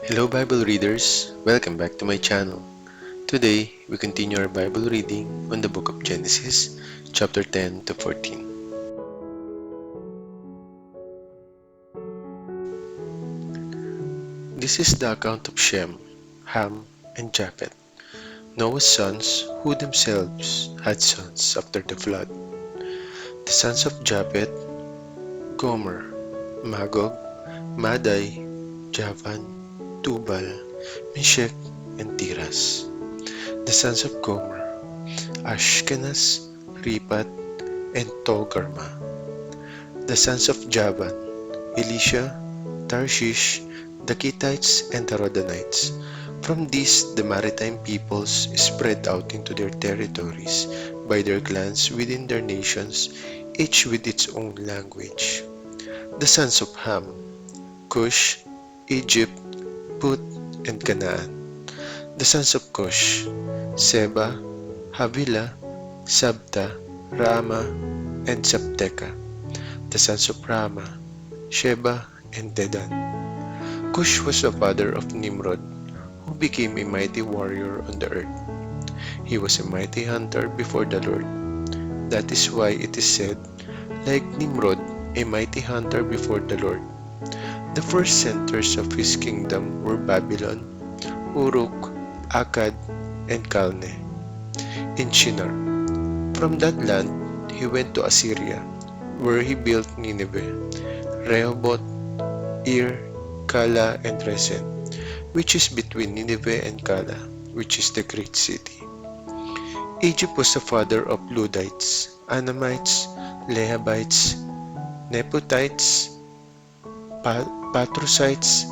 Hello Bible readers, welcome back to my channel. Today, we continue our Bible reading on the book of Genesis, chapter 10 to 14. This is the account of Shem, Ham, and Japheth, Noah's sons who themselves had sons after the flood. The sons of Japheth, Gomer, Magog, Madai, Javan, Tubal, Meshech, and Tiras. The sons of Gomer, Ashkenaz, Ripat, and Togarma. The sons of Javan, Elisha, Tarshish, the Kittites, and the Rodanites. From these, the maritime peoples spread out into their territories by their clans within their nations, each with its own language. The sons of Ham, Cush, Egypt, Put, and Canaan. The sons of Cush, Seba, Havilah, Sabta, Rama, and Sabteka. The sons of Rama, Sheba, and Dedan. Cush was the father of Nimrod, who became a mighty warrior on the earth. He was a mighty hunter before the Lord. That is why it is said, like Nimrod, a mighty hunter before the Lord. The first centers of his kingdom were Babylon, Uruk, Akkad, and Calne, in Shinar. From that land, he went to Assyria, where he built Nineveh, Rehoboth, Ir, Kala, and Resen, which is between Nineveh and Kala, which is the great city. Egypt was the father of Ludites, Anamites, Lehabites, Neputites, Patrusites,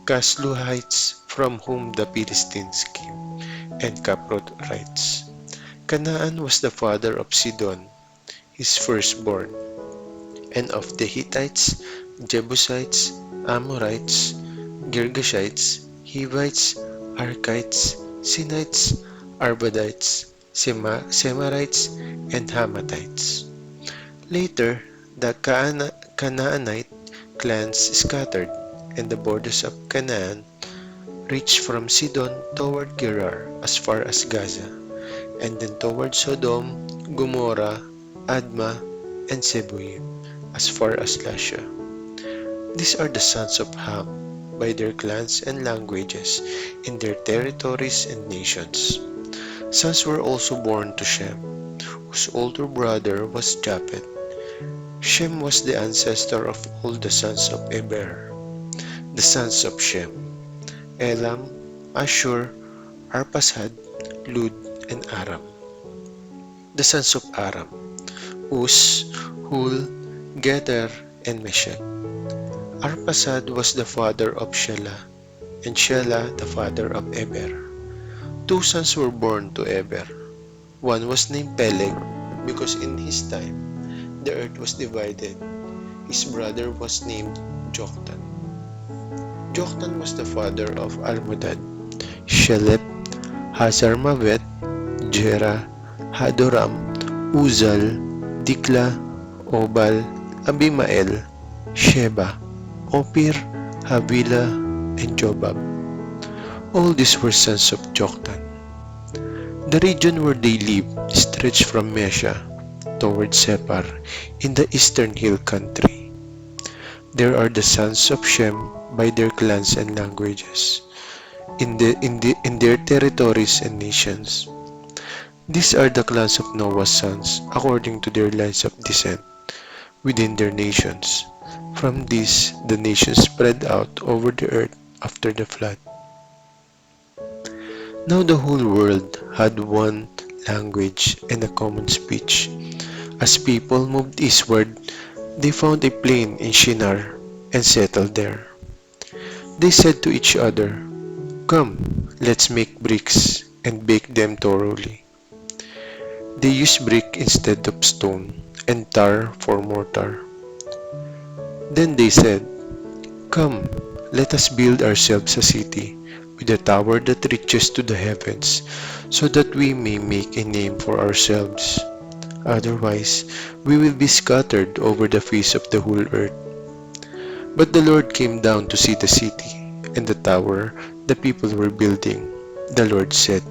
Casluhites, from whom the Philistines came, and Caprothrites. Canaan was the father of Sidon, his firstborn, and of the Hittites, Jebusites, Amorites, Girgashites, Hivites, Archites, Sinites, Arvadites, Semarites, and Hamathites. Later, the Canaanite clans scattered, and the borders of Canaan reached from Sidon toward Gerar as far as Gaza, and then toward Sodom, Gomorrah, Admah, and Zeboim as far as Lasha. These are the sons of Ham by their clans and languages in their territories and nations. Sons were also born to Shem, whose older brother was Japheth. Shem was the ancestor of all the sons of Eber. The sons of Shem, Elam, Ashur, Arpachshad, Lud, and Aram. The sons of Aram, Uz, Hul, Gether, and Meshech. Arpachshad was the father of Shelah, and Shelah the father of Eber. Two sons were born to Eber. One was named Peleg, because in his time the earth was divided. His brother was named Joktan. Joktan was the father of Almodad, Shelep, Hazarmavet, Jera, Hadoram, Uzal, Dikla, Obal, Abimael, Sheba, Ophir, Havilah, and Jobab. All these were sons of Joktan. The region where they lived stretched from Mesha toward Separ in the eastern hill country. There are the sons of Shem by their clans and languages, in their territories and nations. These are the clans of Noah's sons according to their lines of descent within their nations. From these, the nations spread out over the earth after the flood. Now the whole world had one language and a common speech. As people moved eastward, they found a plain in Shinar and settled there. They said to each other, "Come, let's make bricks and bake them thoroughly." They used brick instead of stone, and tar for mortar. Then they said, "Come, let us build ourselves a city with a tower that reaches to the heavens, so that we may make a name for ourselves. Otherwise, we will be scattered over the face of the whole earth." But the Lord came down to see the city and the tower the people were building. The Lord said,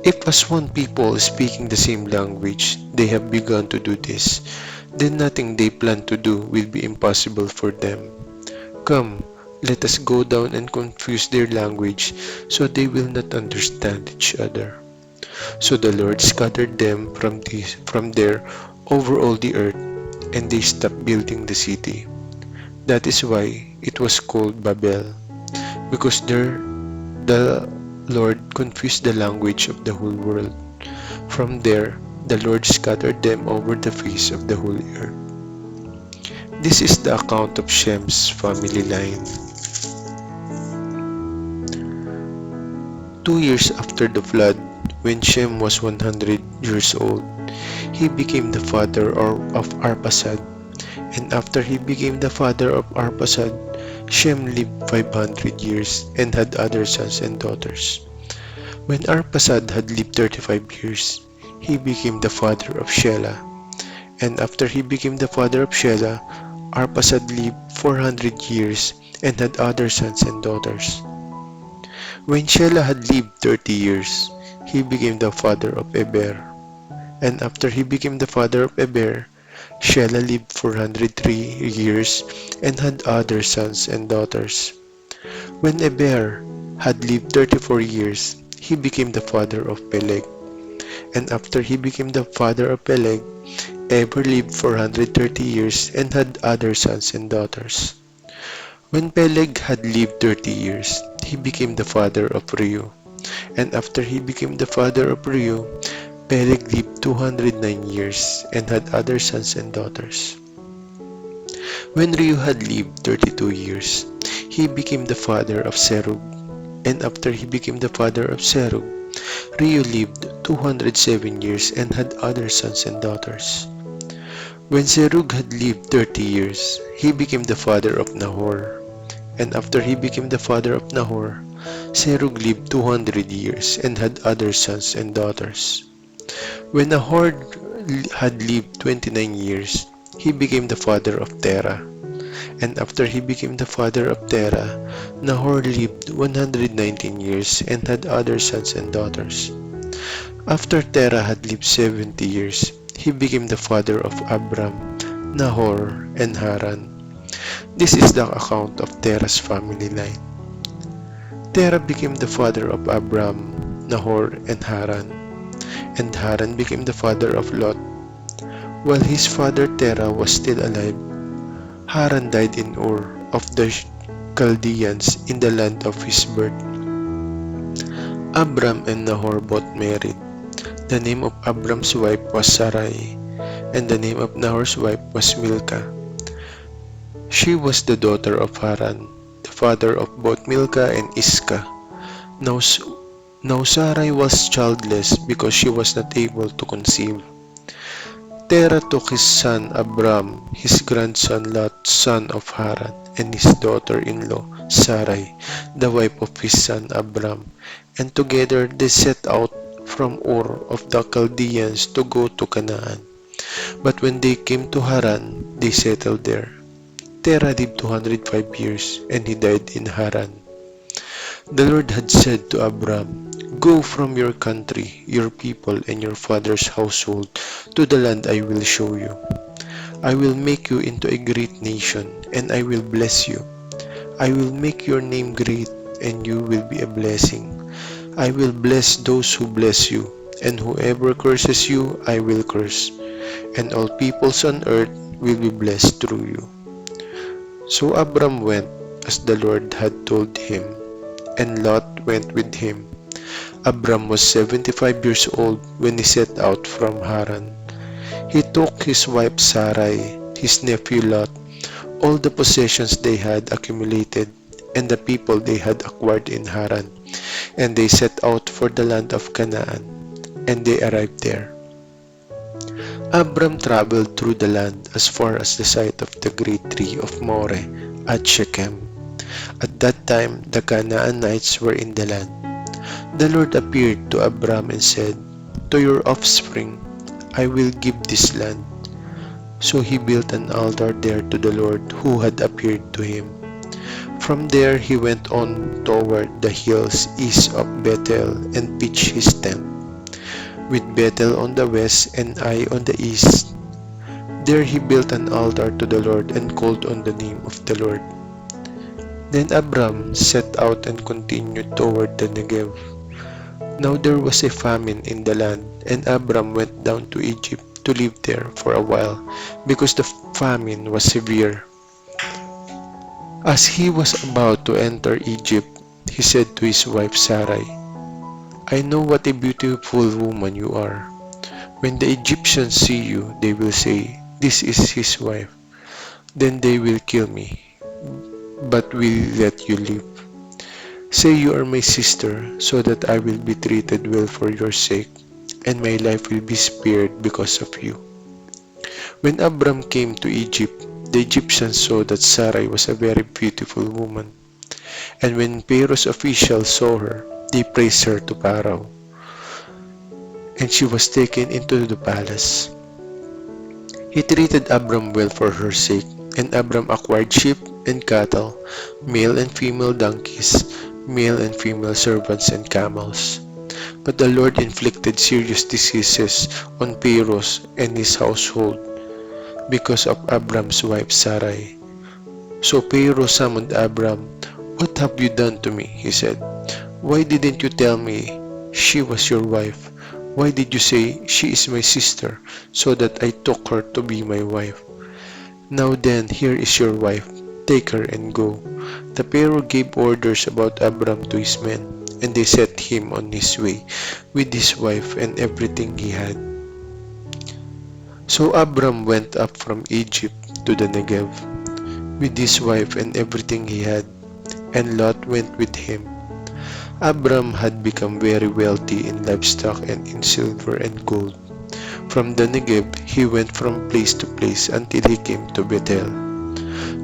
"If as one people speaking the same language they have begun to do this, then nothing they plan to do will be impossible for them. Come, let us go down and confuse their language so they will not understand each other." So the Lord scattered them from there over all the earth, and they stopped building the city. That is why it was called Babel, because there the Lord confused the language of the whole world. From there, the Lord scattered them over the face of the whole earth. This is the account of Shem's family line. 2 years after the flood, when Shem was 100 years old, he became the father of Arphaxad. And after he became the father of Arphaxad, Shem lived 500 years and had other sons and daughters. When Arphaxad had lived 35 years, he became the father of Shelah. And after he became the father of Shelah, Arphaxad lived 400 years and had other sons and daughters. When Shelah had lived 30 years, he became the father of Eber. And after he became the father of Eber, Shelah lived 403 years and had other sons and daughters. When Eber had lived 34 years, he became the father of Peleg. And after he became the father of Peleg, Eber lived 430 years and had other sons and daughters. When Peleg had lived 30 years, he became the father of Reu. And after he became the father of Reu, Peleg lived 209 years and had other sons and daughters. When Reu had lived 32 years, he became the father of Serug. And after he became the father of Serug, Reu lived 207 years and had other sons and daughters. When Serug had lived 30 years, he became the father of Nahor. And after he became the father of Nahor, Serug lived 200 years and had other sons and daughters. When Nahor had lived 29 years, he became the father of Terah. And after he became the father of Terah, Nahor lived 119 years and had other sons and daughters. After Terah had lived 70 years, he became the father of Abram, Nahor, and Haran. This is the account of Terah's family line. Terah became the father of Abram, Nahor, and Haran. And Haran became the father of Lot. While his father Terah was still alive, Haran died in Ur of the Chaldeans in the land of his birth. Abram and Nahor both married. The name of Abram's wife was Sarai, and the name of Nahor's wife was Milcah. She was the daughter of Haran, the father of both Milcah and Iscah. Now Sarai was childless because she was not able to conceive. Terah took his son Abram, his grandson Lot, son of Haran, and his daughter-in-law Sarai, the wife of his son Abram, and together they set out from Ur of the Chaldeans to go to Canaan. But when they came to Haran, they settled there. Terah lived 205 years, and he died in Haran. The Lord had said to Abram, "Go from your country, your people, and your father's household to the land I will show you. I will make you into a great nation, and I will bless you. I will make your name great, and you will be a blessing. I will bless those who bless you, and whoever curses you, I will curse. And all peoples on earth will be blessed through you." So Abram went as the Lord had told him, and Lot went with him. Abram was 75 years old when he set out from Haran. He took his wife Sarai, his nephew Lot, all the possessions they had accumulated, and the people they had acquired in Haran, and they set out for the land of Canaan, and they arrived there. Abram traveled through the land as far as the site of the great tree of Moreh at Shechem. At that time, the Canaanites were in the land. The Lord appeared to Abram and said, "To your offspring I will give this land." So he built an altar there to the Lord who had appeared to him. From there he went on toward the hills east of Bethel and pitched his tent, with Bethel on the west and Ai on the east. There he built an altar to the Lord and called on the name of the Lord. Then Abram set out and continued toward the Negev. Now there was a famine in the land, and Abram went down to Egypt to live there for a while, because the famine was severe. As he was about to enter Egypt, he said to his wife Sarai, I know what a beautiful woman you are. When the Egyptians see you, they will say, this is his wife. Then they will kill me, but will let you live. Say you are my sister, so that I will be treated well for your sake, and my life will be spared because of you. When Abram came to Egypt, the Egyptians saw that Sarai was a very beautiful woman, and when Pharaoh's officials saw her, they praised her to Pharaoh, and she was taken into the palace. He treated Abram well for her sake, and Abram acquired sheep and cattle, male and female donkeys, male and female servants and camels. But the Lord inflicted serious diseases on Pharaoh and his household because of Abram's wife Sarai. So Pharaoh summoned Abram. What have you done to me? He said. Why didn't you tell me she was your wife? Why did you say she is my sister, so that I took her to be my wife? Now then, here is your wife. Take her and go. The Pharaoh gave orders about Abram to his men, and they set him on his way with his wife and everything he had. So Abram went up from Egypt to the Negev with his wife and everything he had, and Lot went with him. Abram had become very wealthy in livestock and in silver and gold. From the Negev he went from place to place until he came to Bethel,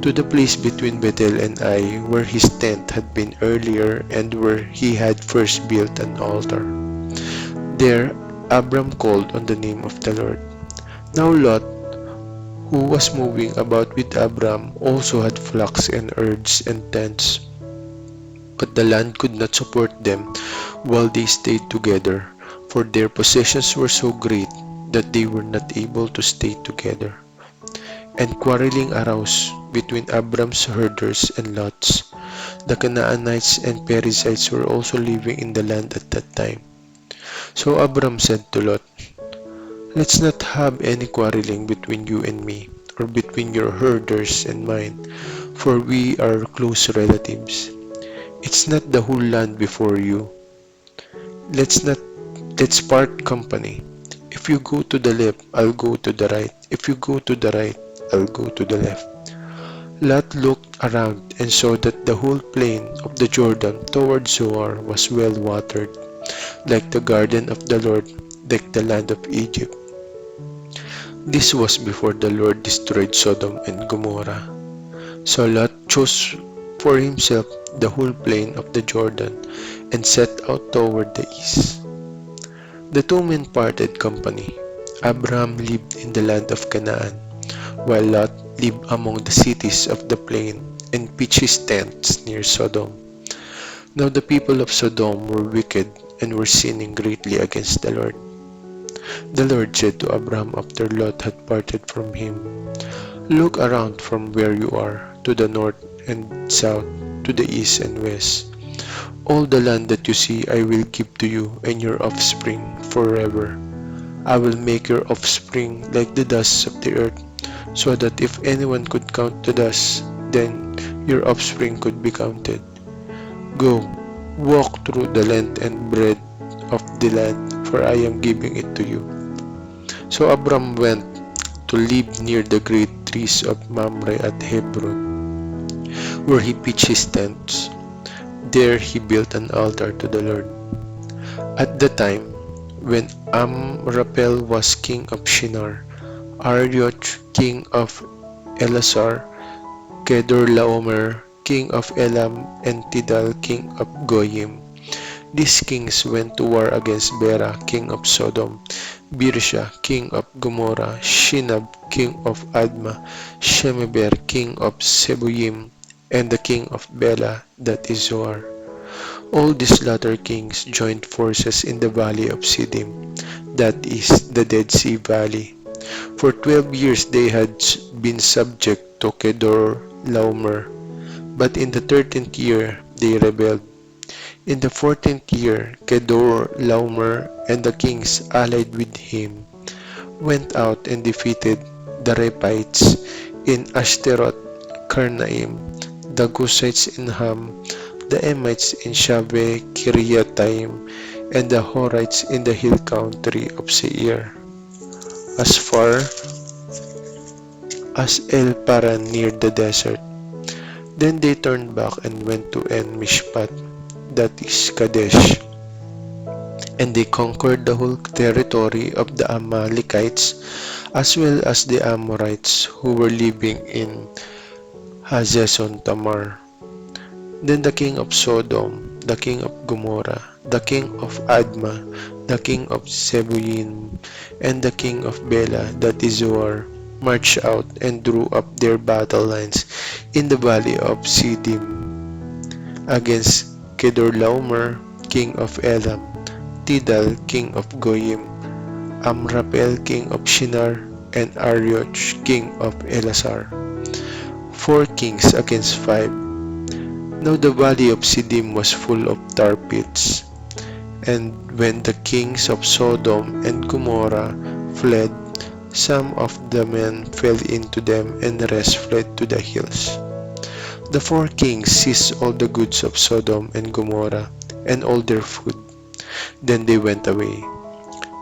to the place between Bethel and Ai, where his tent had been earlier and where he had first built an altar. There Abram called on the name of the Lord. Now Lot, who was moving about with Abram, also had flocks and herds and tents, but the land could not support them while they stayed together, for their possessions were so great that they were not able to stay together. And quarreling arose between Abram's herders and Lot's. The Canaanites and Perizzites were also living in the land at that time. So Abram said to Lot, let's not have any quarreling between you and me, or between your herders and mine, for we are close relatives. It's not the whole land before you. Let's not let's part company. If you go to the left, I'll go to the right. If you go to the right, I'll go to the left. Lot looked around and saw that the whole plain of the Jordan toward Zoar was well watered, like the garden of the Lord, like the land of Egypt. This was before the Lord destroyed Sodom and Gomorrah. So Lot chose for himself the whole plain of the Jordan and set out toward the east. The two men parted company. Abraham lived in the land of Canaan, while Lot lived among the cities of the plain and pitched his tents near Sodom. Now the people of Sodom were wicked and were sinning greatly against the Lord. The Lord said to Abraham after Lot had parted from him, look around from where you are, to the north and south, to the east and west. All the land that you see I will give to you and your offspring forever. I will make your offspring like the dust of the earth, so that if anyone could count the dust, then your offspring could be counted. Go, walk through the length and breadth of the land, for I am giving it to you. So Abram went to live near the great trees of Mamre at Hebron, where he pitched his tents. There he built an altar to the Lord. At the time when Amraphel was king of Shinar, Arioch king of Elasar, Kedorlaomer king of Elam, and Tidal king of Goyim. These kings went to war against Bera king of Sodom, Birsha king of Gomorrah, Shinab king of Admah, Shemeber king of Zeboyim, and the king of Bela, that is Zoar. All these latter kings joined forces in the valley of Siddim, that is the Dead Sea Valley. For 12 years they had been subject to Kedor Laomer, but in the 13th year they rebelled. In the 14th year, Kedor Laomer and the kings allied with him went out and defeated the Rephites in Ashtaroth Karnaim, the Gusites in Ham, the Emites in Shaveh Kiriathaim, and the Horites in the hill country of Seir, as far as El Paran near the desert. Then they turned back and went to En Mishpat, that is Kadesh, and they conquered the whole territory of the Amalekites as well as the Amorites who were living in Hazezon Tamar. Then the king of Sodom, the king of Gomorrah, the king of Admah, the king of Zeboim, and the king of Bela, that is Zoar, marched out and drew up their battle lines in the valley of Siddim against Kedorlaomer, king of Elam, Tidal, king of Goyim, Amraphel, king of Shinar, and Arioch, king of Elasar. 4 kings against 5. Now the valley of Siddim was full of tar pits, and when the kings of Sodom and Gomorrah fled, some of the men fell into them, and the rest fled to the hills. The 4 kings seized all the goods of Sodom and Gomorrah, and all their food. Then they went away.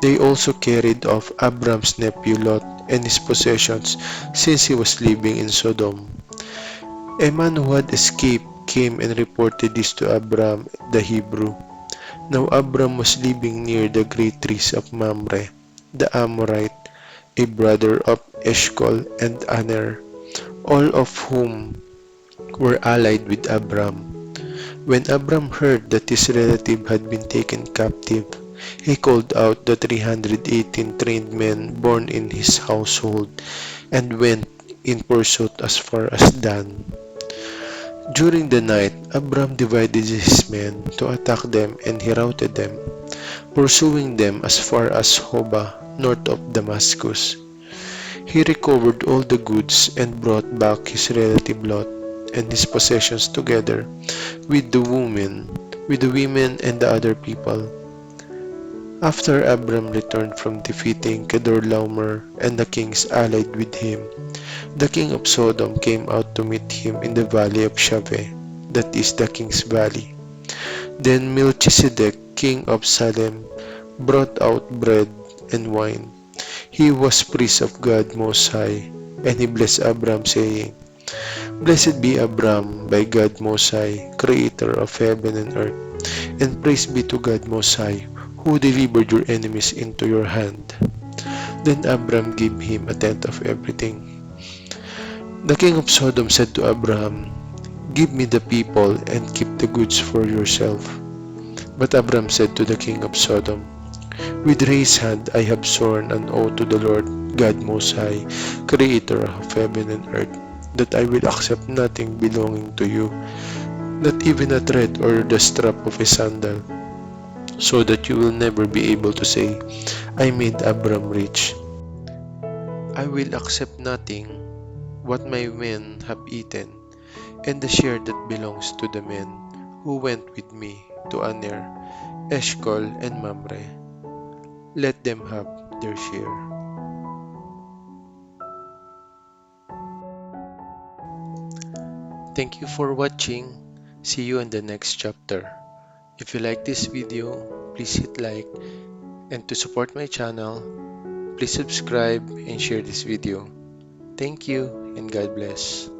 They also carried off Abram's nephew Lot and his possessions, since he was living in Sodom. A man who had escaped came and reported this to Abram the Hebrew. Now Abram was living near the great trees of Mamre, the Amorite, a brother of Eshcol and Aner, all of whom were allied with Abram. When Abram heard that his relative had been taken captive, he called out the 318 trained men born in his household and went in pursuit as far as Dan. During the night, Abram divided his men to attack them, and he routed them, pursuing them as far as Hobah, north of Damascus. He recovered all the goods and brought back his relative Lot and his possessions together with the women and the other people. After Abram returned from defeating Kedorlaomer and the kings allied with him, the king of Sodom came out to meet him in the valley of Shaveh, that is the king's valley. Then Melchizedek, king of Salem, brought out bread and wine. He was priest of God Most High, and he blessed Abram, saying, Blessed be Abram by God Most High, creator of heaven and earth, and praise be to God Most High, who delivered your enemies into your hand. Then Abram gave him a tenth of everything. The king of Sodom said to Abraham, Give me the people and keep the goods for yourself. But Abram said to the king of Sodom, With raised hand I have sworn an oath to the Lord God Most High, creator of heaven and earth, that I will accept nothing belonging to you, not even a thread or the strap of a sandal, so that you will never be able to say, I made Abram rich. I will accept nothing what my men have eaten, and the share that belongs to the men who went with me to Aner, Eshcol, and Mamre. Let them have their share. Thank you for watching. See you in the next chapter. If you like this video, please hit like, and to support my channel, please subscribe and share this video. Thank you and God bless.